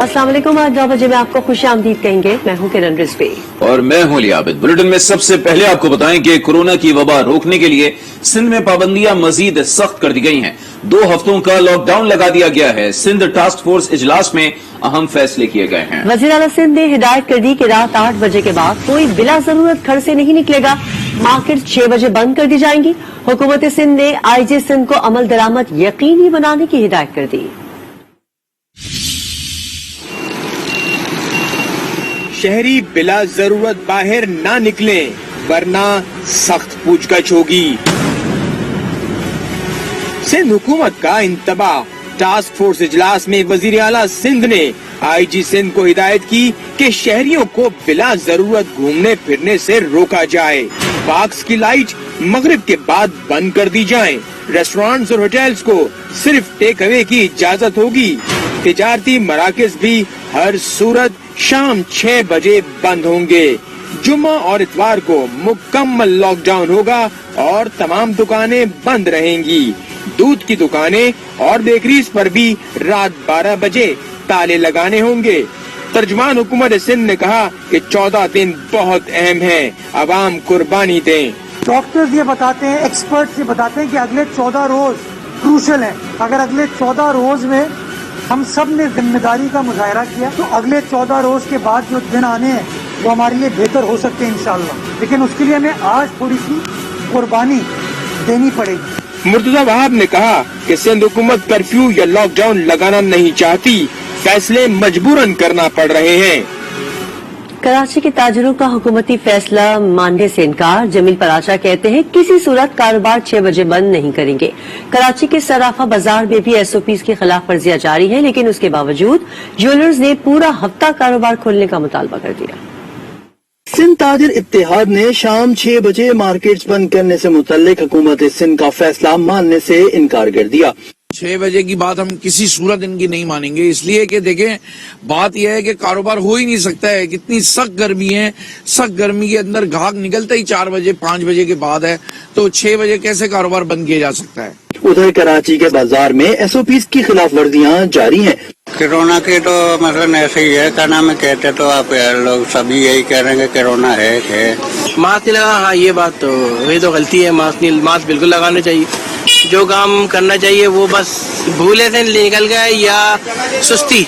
अस्सलाम वालेकुम। आज 9 बजे में आपको खुश आमदीद कहेंगे। मैं हूँ किरण रिजवी और मैं हूँ लियाबिद। बुलेटिन में सबसे पहले आपको बताएं कि कोरोना की वबा रोकने के लिए सिंध में पाबंदियां मजीद सख्त कर दी गई हैं। 2 हफ्तों का लॉकडाउन लगा दिया गया है। सिंध टास्क फोर्स इजलास में अहम फैसले किए गए हैं। वज़ीर आला सिंध ने हिदायत कर दी कि रात 8 बजे के बाद कोई बिला जरूरत घर से नहीं निकलेगा। मार्केट 6 बजे बंद कर दी जाएंगी। हुकूमत सिंध ने IG सिंध को अमल दरामद यकीनी बनाने की हिदायत कर दी। शहरी बिला जरूरत बाहर ना निकलें, वरना सख्त पूछगछ होगी। सिंध हुकूमत का इंतबाह। टास्क फोर्स इजलास में वजीर आला सिंध ने IG सिंध को हिदायत की कि शहरियों को बिला जरूरत घूमने फिरने से रोका जाए। पार्क्स की लाइट मगरिब के बाद बंद कर दी जाए। रेस्टोरेंट्स और होटल्स को सिर्फ टेक अवे की इजाजत होगी। तिजारती मराकज भी हर सूरत शाम 6 बजे बंद होंगे। जुम्मा और इतवार को मुकम्मल लॉकडाउन होगा और तमाम दुकानें बंद रहेंगी। दूध की दुकानें और बेकरीज पर भी रात 12 बजे ताले लगाने होंगे। तर्जुमान हुकूमत सिंध ने कहा कि 14 दिन बहुत अहम हैं, अवाम कुर्बानी दें। डॉक्टर्स ये बताते हैं, एक्सपर्ट्स ये बताते हैं कि अगले 14 रोज क्रूशल हैं। अगर अगले 14 रोज में हम सब ने जिम्मेदारी का मुजाहरा किया तो अगले 14 रोज के बाद जो दिन आने हैं वो हमारे लिए बेहतर हो सकते हैं इंशाअल्लाह। लेकिन उसके लिए हमें आज थोड़ी सी कुर्बानी देनी पड़ेगी। मुर्तजा वहाब ने कहा कि सिंध हुकूमत कर्फ्यू या लॉकडाउन लगाना नहीं चाहती, फैसले मजबूरन करना पड़ रहे हैं। कराची के ताजिरों का हुकूमती फैसला मानने से इनकार। जमील पराशा कहते हैं किसी सूरत कारोबार 6 बजे बंद नहीं करेंगे। कराची के सराफा बाजार में भी SOPs की खिलाफ वर्जियां जारी है, लेकिन उसके बावजूद ज्वेलर्स ने पूरा हफ्ता कारोबार खोलने का मुतालबा कर दिया। सिंध ताजिर इत्तेहाद ने शाम 6 बजे मार्केट्स बंद करने से मुतल्लिक हुकूमत सिंध का फैसला मानने से इनकार कर दिया। 6 बजे की बात हम किसी सूरत इनकी नहीं मानेंगे, इसलिए कि देखें बात यह है कि कारोबार हो ही नहीं सकता है। कितनी सख्त गर्मी है, सख्त गर्मी के अंदर घाघ निकलता ही 4 बजे 5 बजे के बाद है, तो 6 बजे कैसे कारोबार बंद किया जा सकता है। उधर कराची के बाजार में SOPs की खिलाफ वर्जियां जारी हैं। कोरोना के तो मतलब ऐसे ही है, क्या नाम है, कहते तो आप लोग सभी यही कह रहे हैं कि कोरोना है। मास्क नहीं लगा, हाँ ये बात तो ये तो गलती है। मास्क बिल्कुल लगाना चाहिए। जो काम करना चाहिए वो बस भूले से निकल गए या सुस्ती।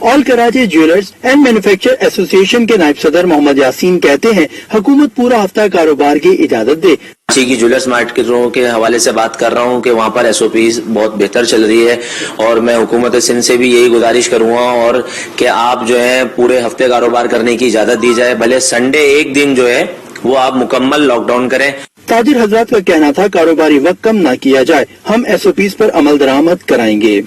All Karachi jewellers and manufacture association के नायब सदर मोहम्मद यासीन कहते हैं हुकूमत पूरा हफ्ता कारोबार की इजाजत दे। कराची की ज्वेलर्स मार्केटों के हवाले से बात कर रहा हूँ कि वहाँ पर SOPs बहुत बेहतर चल रही है और मैं हुकूमत सिंध से भी यही गुजारिश करूंगा और कि आप जो है पूरे हफ्ते कारोबार करने की इजाजत दी जाए। भले संडे एक दिन जो है वो आप मुकम्मल लॉकडाउन करें। ताजिर हजरात का कहना था कारोबारी वक्त कम न किया जाए, हम SOPs पर अमल दरामद कराएंगे।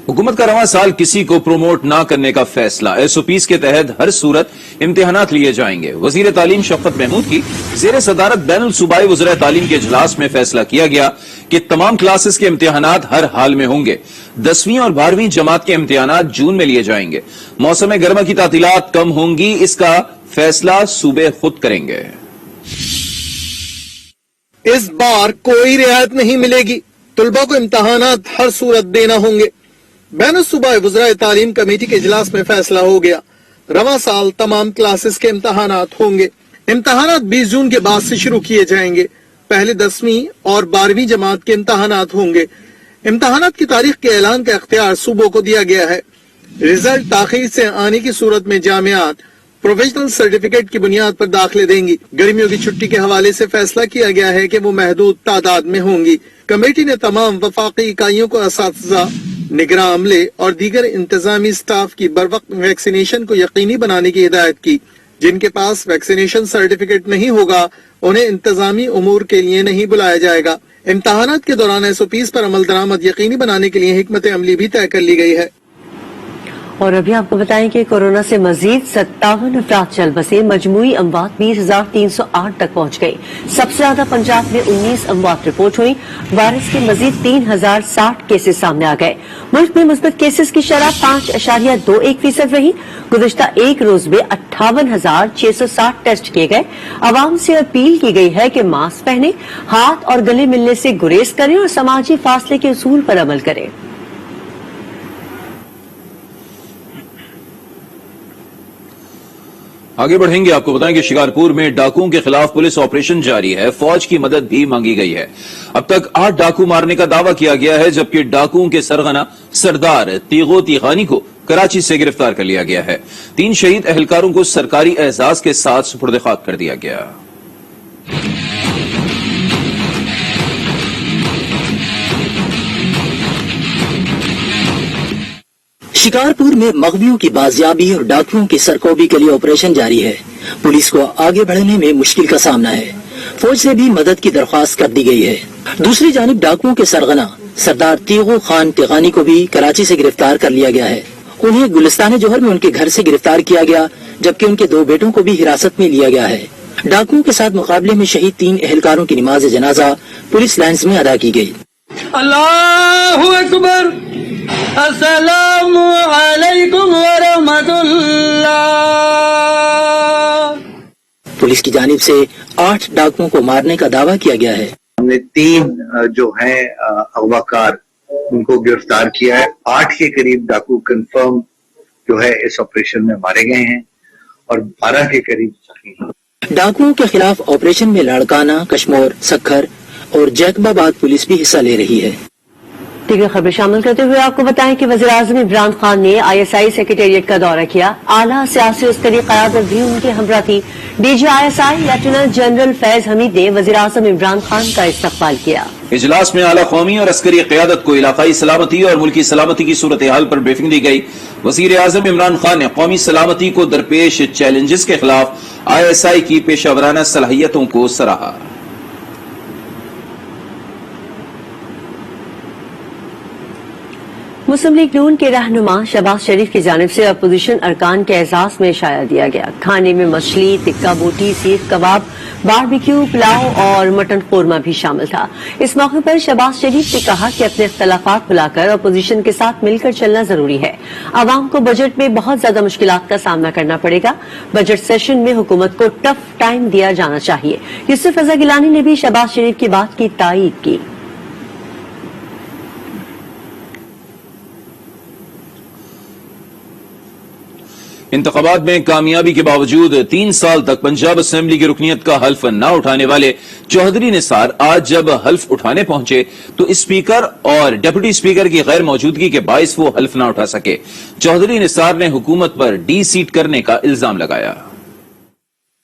हुकूमत का रवां साल किसी को प्रोमोट ना करने का फैसला। SOPs के तहत हर सूरत इम्तिहानात लिए जाएंगे। वजीर तालीम शफकत महमूद की जेर सदारत बैनुल सूबाई वज़राए तालीम के इजलास में फैसला किया गया कि तमाम क्लासेस के इम्तिहानात हर हाल में होंगे। 10वीं और 12वीं जमात के इम्तिहानात जून में लिए जाएंगे। मौसम गर्मा की तातीलात कम होंगी, इसका फैसला सूबे खुद करेंगे। इस बार कोई रियायत नहीं मिलेगी, तुलबा को इम्तहानात हर सूरत देना होंगे। बैनुल सूबाई वज़राए तालीम कमेटी के इजलास में फैसला हो गया, रवां साल तमाम क्लासेस के इम्तहानात होंगे। इम्तहानात 20 जून के बाद से शुरू किए जाएंगे। पहले 10वीं और 12वीं जमात के इम्तहानात होंगे। इम्तहानात की तारीख के ऐलान का इख्तियार सूबों को दिया गया है। रिजल्ट ताखीर से आने की सूरत में जामियात प्रोफेशनल सर्टिफिकेट की बुनियाद पर दाखिले देंगी। गर्मियों की छुट्टी के हवाले से फैसला किया गया है कि वो महदूद तादाद में होंगी। कमेटी ने तमाम वफाकी इकाइयों को असातिज़ा, निगरान अमले और दीगर इंतजामी स्टाफ की बरवक्त वैक्सीनेशन को यकीनी बनाने की हिदायत की। जिनके पास वैक्सीनेशन सर्टिफिकेट नहीं होगा उन्हें इंतजामी उमूर के लिए नहीं बुलाया जाएगा। इम्तहानात के दौरान SOPs पर अमल दरामद यकीनी बनाने के लिए हिकमत अमली भी तय कर ली गई है। और अभी आपको बताएं कि कोरोना से मजीद 57 अफराद चल बसे। मजमूई अमवात 20,308 तक पहुंच गई। सबसे ज्यादा पंजाब में 19 अमवात रिपोर्ट हुई। वायरस के मजीद 3,060 केसेस सामने आ गए। मुल्क में मुस्बत केसेस की शरह 5.21% रही। गुज़िश्ता एक रोज में 58,660 टेस्ट किए गए। आवाम से अपील की गई है कि मास्क पहने, हाथ और गले मिलने से गुरेज करें और समाजी फासले के उसूल पर अमल करें। आगे बढ़ेंगे, आपको बताएं कि शिकारपुर में डाकुओं के खिलाफ पुलिस ऑपरेशन जारी है। फौज की मदद भी मांगी गई है। अब तक 8 डाकू मारने का दावा किया गया है, जबकि डाकुओं के सरगना सरदार तीगो तीगानी को कराची से गिरफ्तार कर लिया गया है। 3 शहीद एहलकारों को सरकारी एजाज के साथ सुपुर्द खाक कर दिया गया। शिकारपुर में मगवियों की बाजियाबी और डाकुओं की सरकोबी के लिए ऑपरेशन जारी है। पुलिस को आगे बढ़ने में मुश्किल का सामना है। फौज से भी मदद की दरख्वास्त कर दी गई है। दूसरी जानिब डाकुओं के सरगना सरदार तीगो खान तिगानी को भी कराची से गिरफ्तार कर लिया गया है। उन्हें गुलिस्तान जोहर में उनके घर से गिरफ्तार किया गया, जबकि उनके 2 बेटों को भी हिरासत में लिया गया है। डाकुओं के साथ मुकाबले में शहीद 3 एहलकारों की नमाज जनाजा पुलिस लाइन्स में अदा की गई। अल्लाहु अकबर, अस्सलामु अलैकुम व रहमतुल्लाह। पुलिस की जानिब से 8 डाकुओं को मारने का दावा किया गया है। हमने 3 जो हैं अगवाकार उनको गिरफ्तार किया है। 8 के करीब डाकू कंफर्म जो है इस ऑपरेशन में मारे गए हैं और 12 के करीब जख्मी हैं। डाकुओं के खिलाफ ऑपरेशन में लाड़काना, कश्मोर, सखर और जैकबाबाद पुलिस भी हिस्सा ले रही है। दीगर खबर शामिल करते हुए आपको बताएं कि वज़ीर-ए-आज़म इमरान खान ने ISI सेक्रेटेरिएट का दौरा किया। आला सियासी उस्करी क़यादत भी उनके हमरा थी। DG ISI lieutenant general Faiz Hamid ने वज़ीर-ए-आज़म इमरान खान का इस्तकबाल किया। इजलास में आला कौमी और अस्करी क़यादत को इलाकाई सलामती और मुल्की सलामती की सूरत हाल पर ब्रीफिंग दी गई। वज़ीर-ए-आज़म इमरान खान ने कौमी सलामती को दरपेश चैलेंजेस के खिलाफ ISI की पेशावराना सलाहियतों को सराहा। मुस्लिम लीग नून के रहनुमा शहबाज शरीफ की जानिब से अपोजिशन अरकान के एजाज में इशारा दिया गया। खाने में मछली, टिक्का बोटी, सीख कबाब, बारबेक्यू, पुलाव और मटन कोरमा भी शामिल था। इस मौके पर शहबाज शरीफ ने कहा कि अपने इख्तलाफात भुलाकर अपोजिशन के साथ मिलकर चलना जरूरी है। आवाम को बजट में बहुत ज्यादा मुश्किलात का सामना करना पड़ेगा। बजट सेशन में हुकूमत को टफ टाइम दिया जाना चाहिए। यूसुफ रजा गिलानी ने भी शहबाज शरीफ की बात की तायीद की। इंतखाबात में कामयाबी के बावजूद 3 साल तक पंजाब असेंबली की रुकनीत का हल्फ न उठाने वाले चौधरी निसार आज जब हल्फ उठाने पहुंचे तो स्पीकर और डिप्टी स्पीकर की गैर मौजूदगी के बायस वो हल्फ न उठा सके। चौधरी निसार ने हुकूमत पर डी-सीट करने का इल्जाम लगाया।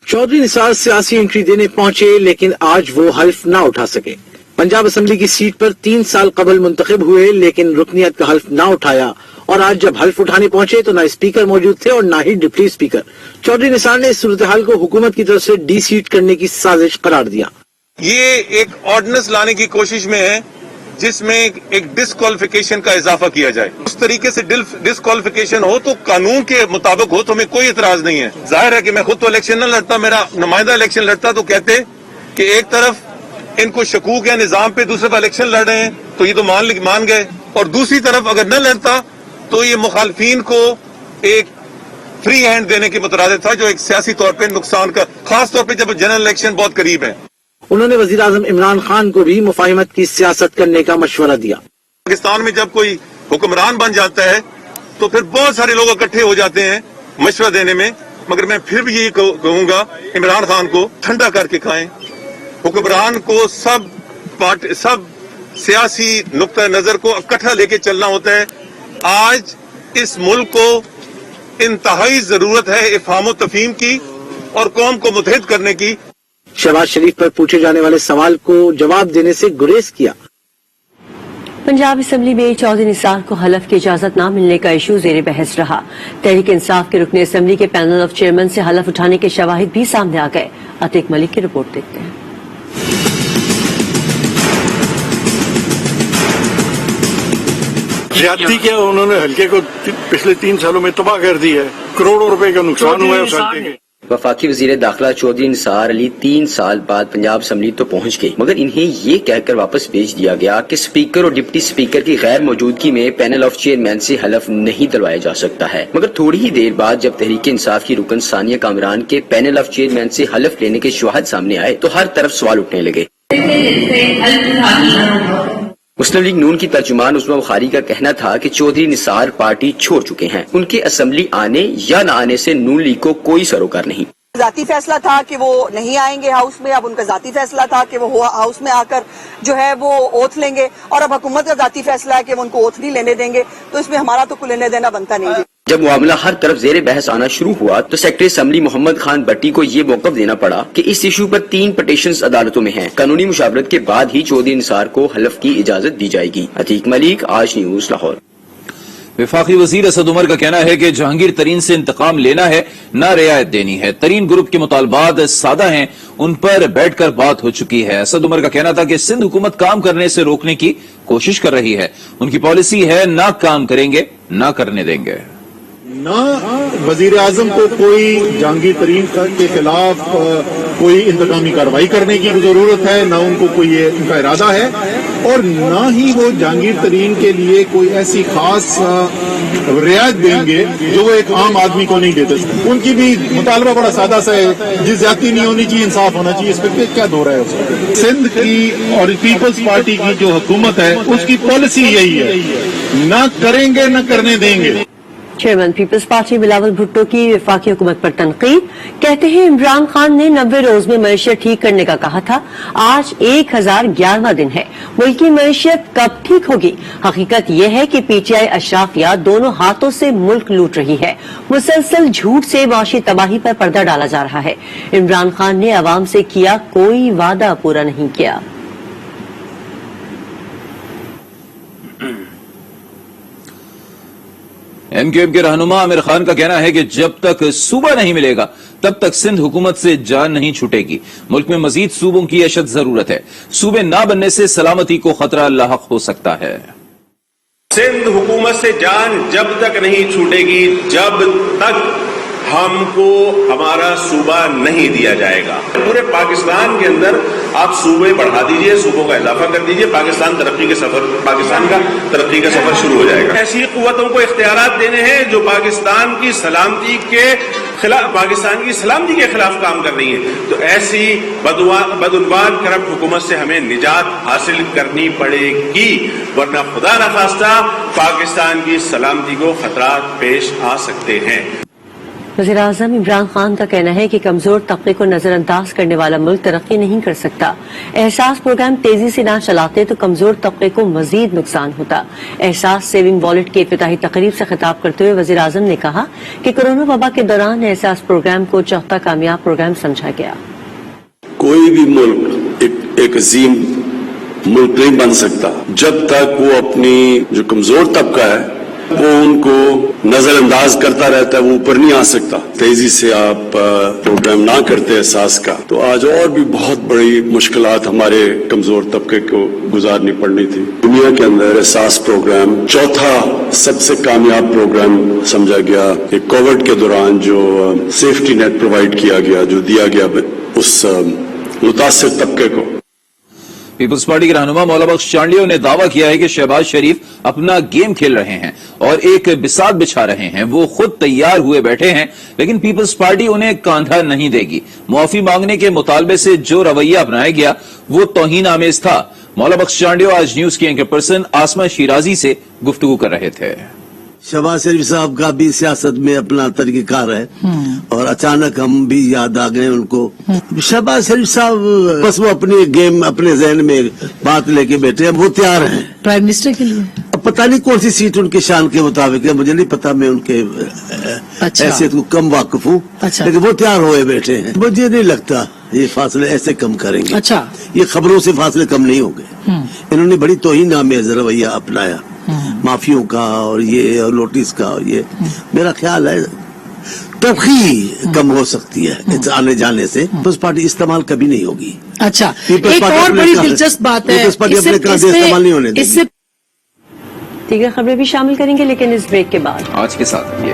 चौधरी निसार सियासी एंट्री देने पहुंचे, लेकिन आज वो हल्फ न उठा सके। पंजाब असेंबली की सीट पर 3 साल कबल मुंतखब हुए, लेकिन रुकनीत का हल्फ न उठाया और आज जब हल्फ उठाने पहुंचे तो ना स्पीकर मौजूद थे और ना ही डिप्टी स्पीकर। चौधरी निसार ने इस सूरत हाल को हुकूमत की तरफ से डी-सीट करने की साजिश करार दिया। ये एक ऑर्डिनेंस लाने की कोशिश में है जिसमें एक डिस्क्वालिफिकेशन का इजाफा किया जाए। उस तरीके से डिस्क्वालिफिकेशन हो तो कानून के मुताबिक हो तो हमें कोई इतराज नहीं है। जाहिर है कि मैं खुद तो इलेक्शन न लड़ता, मेरा नुमाइंदा इलेक्शन लड़ता तो कहते कि एक तरफ इनको शकूक है निजाम पे, दूसरे पर इलेक्शन लड़ रहे हैं तो ये तो मान गए, और दूसरी तरफ अगर न लड़ता तो ये मुखालफीन को एक फ्री हैंड देने के मुतरादिफ था, जो एक सियासी तौर पे नुकसान का, खास तौर पे जब जनरल इलेक्शन बहुत करीब है। उन्होंने वजीर आजम इमरान खान को भी मुफाहिमत की सियासत करने का मशवरा दिया। पाकिस्तान में जब कोई हुक्मरान बन जाता है तो फिर बहुत सारे लोग इकट्ठे हो जाते हैं मशवरा देने में, मगर मैं फिर भी यही कहूंगा इमरान खान को ठंडा करके खाएं। हुक्मरान को सब सियासी नुक्ता नजर को इकट्ठा लेके चलना होता है। आज इस मुल्क को इंतहाई जरूरत है इफ़हाम और तफहीम की और कौम को मुत्तहिद करने की। शहबाज शरीफ पर पूछे जाने वाले सवाल को जवाब देने से गुरेज किया। पंजाब असेंबली में चौधरी निसार को हलफ की इजाजत न मिलने का इशू जेर बहस रहा। तहरीक इंसाफ के रुकने असेंबली के पैनल ऑफ चेयरमैन से हलफ उठाने के शवाहिद भी सामने आ गए। अतीक मलिक की रिपोर्ट देखते हैं। ज्यादती क्या, उन्होंने हल्के को पिछले 3 सालों में तबाह कर दिया है। करोड़ों रुपए का नुकसान हुआ है उस हल्के के। वफाकी वजीर दाखिला चौधरी निसार अली 3 साल बाद पंजाब असेंबली तो पहुंच गए, मगर इन्हें ये कहकर वापस भेज दिया गया कि स्पीकर और डिप्टी स्पीकर की गैर मौजूदगी में पैनल ऑफ चेयरमैन से हलफ नहीं दिलवाया जा सकता है। मगर थोड़ी ही देर बाद जब तहरीक इंसाफ की रुकन सानिया कामरान के पैनल ऑफ चेयरमैन से हलफ लेने के शवाहिद सामने आए तो हर तरफ सवाल उठने लगे। मुस्लिम लीग नून की तर्जुमान उस्मा बुखारी का कहना था कि चौधरी निसार पार्टी छोड़ चुके हैं। उनके असेंबली आने या न आने से नून लीग को कोई सरोकार नहीं। जाती फैसला था कि वो नहीं आएंगे हाउस में, अब उनका जाती फैसला था कि वो हाउस में आकर जो है वो ओथ लेंगे, और अब हुकूमत का जाती फैसला है कि वो उनको ओथ नहीं लेने देंगे, तो इसमें हमारा तो कोई लेने देना बनता नहीं है। जब मामला हर तरफ जेर बहस आना शुरू हुआ तो सेक्रेटरी असेंबली मोहम्मद खान भट्टी को ये मौक़िफ़ देना पड़ा कि इस इशू पर 3 पिटीशंस अदालतों में हैं। कानूनी मुशावरत के बाद ही चौधरी निसार को हलफ की इजाजत दी जाएगी। अतीक मलिक, आज न्यूज, लाहौर। वफाकी वजीर असद उमर का कहना है कि जहांगीर तरीन से इंतकाम लेना है, न रियायत देनी है। तरीन ग्रुप के मुतालबात सादा हैं, उन पर बैठकर बात हो चुकी है। असद उमर का कहना था कि सिंध हुकूमत काम करने से रोकने की कोशिश कर रही है। उनकी पॉलिसी है ना काम करेंगे ना करने देंगे। ना वजीर आजम को कोई जहांगीर तरीन के खिलाफ कोई इंतकामी कार्रवाई करने की जरूरत है, ना उनको कोई ये उनका इरादा है, और ना ही वो जहांगीर तरीन के लिए कोई ऐसी खास रियायत देंगे जो वो एक आम आदमी को नहीं देते। उनकी भी मुतालबा बड़ा सादा सा है, जिस जाति नहीं होनी चाहिए, इंसाफ होना चाहिए। इस पर क्या दो रहा है उसका। सिंध की और पीपल्स पार्टी की जो हुकूमत है उसकी पॉलिसी यही है, ना करेंगे न करने देंगे। Chairman Peoples Party Bilawal Bhutto की वफाकी हुकूमत पर तनकीद। कहते हैं इमरान खान ने 90 रोज में मईशत ठीक करने का कहा था, आज 1011वां दिन है। मुल्क की मईशत कब ठीक होगी? हकीकत यह है कि पीटीआई अशराफिया दोनों हाथों से मुल्क लूट रही है। मुसलसल झूठ से माशी तबाही पर पर्दा डाला जा रहा है। इमरान खान ने अवाम से किया कोई वादा पूरा नहीं किया। एमक्यूएम के रहनुमा आमिर खान का कहना है कि जब तक सूबा नहीं मिलेगा तब तक सिंध हुकूमत से जान नहीं छूटेगी। मुल्क में मजीद सूबों की अशद जरूरत है। सूबे ना बनने से सलामती को खतरा लाहक हो सकता है। सिंध हुकूमत से जान जब तक नहीं छूटेगी, जब तक हमको हमारा सूबा नहीं दिया जाएगा। पूरे पाकिस्तान के अंदर आप सूबे बढ़ा दीजिए, सूबों का इजाफा कर दीजिए, पाकिस्तान का तरक्की का सफर शुरू हो जाएगा। ऐसी कुव्वतों को इख्तियारात देने हैं जो पाकिस्तान की सलामती के खिलाफ काम कर रही है। तो ऐसी बदउनवान करप्ट हुकूमत से हमें निजात हासिल करनी पड़ेगी, वरना खुदा न खास्ता पाकिस्तान की सलामती को खतरात पेश आ सकते हैं। वज़ीर आज़म इमरान खान का कहना है कि कमजोर तबके को नजरअंदाज करने वाला मुल्क तरक्की नहीं कर सकता। एहसास प्रोग्राम तेजी से ना चलाते तो कमजोर तबके को मजीद नुकसान होता। एहसास सेविंग वॉलेट की इफ्तिताही तकरीब से खिताब करते हुए वज़ीर आज़म ने कहा कि कोरोना वबा के दौरान एहसास प्रोग्राम को चौथा कामयाब प्रोग्राम समझा गया। कोई भी मुल्क एक अजीम मुल्क नहीं बन सकता जब तक वो अपनी जो कमजोर तबका है वो उनको नजरअंदाज करता रहता है, वो ऊपर नहीं आ सकता। तेजी से आप प्रोग्राम ना करते एहसास का तो आज और भी बहुत बड़ी मुश्किलात हमारे कमजोर तबके को गुजारनी पड़नी थी। दुनिया के अंदर एहसास प्रोग्राम चौथा सबसे कामयाब प्रोग्राम समझा गया। कि कोविड के दौरान जो सेफ्टी नेट प्रोवाइड किया गया, जो दिया गया उस मुतासिर तबके को। पीपल्स पार्टी के रहनुमा मौला बख्श चांडियों ने दावा किया है कि शहबाज शरीफ अपना गेम खेल रहे हैं और एक बिसात बिछा रहे हैं। वो खुद तैयार हुए बैठे हैं, लेकिन पीपल्स पार्टी उन्हें कांधा नहीं देगी। मुआफी मांगने के मुतालबे से जो रवैया अपनाया गया वो तौहीन आमेज था। मौला बख्श चांडियो आज न्यूज की एंकर पर्सन आसमा शिराजी से गुफ्तगू कर रहे थे। शहबाज शरीफ साहब का भी सियासत में अपना तरीक़ाकार है और अचानक हम भी याद आ गए उनको। शहबाज शरीफ साहब बस वो अपनी गेम अपने जहन में बात लेके बैठे हैं, वो तैयार हैं प्राइम मिनिस्टर के लिए। अब पता नहीं कौन सी सीट उनके शान के मुताबिक है, मुझे नहीं पता, मैं उनके हैसियत को कम वाकिफ हूँ। लेकिन वो तैयार हुए बैठे हैं। मुझे नहीं लगता ये फासले ऐसे कम करेंगे। अच्छा, ये खबरों से फासले कम नहीं होंगे। इन्होंने बड़ी तौहीन आमेज़ रवैया अपनाया माफियों का और ये और नोटिस का और ये। मेरा ख्याल है तरक्की कम हो सकती है आने जाने से। पीपल्स पार्टी इस्तेमाल कभी नहीं होगी। अच्छा, एक और बड़ी दिलचस्प बात है, पीपल्स पार्टी अपने कांधे इस्तेमाल नहीं होने देगी। दीगर खबरें भी शामिल करेंगे लेकिन इस ब्रेक के बाद। आज के साथ ये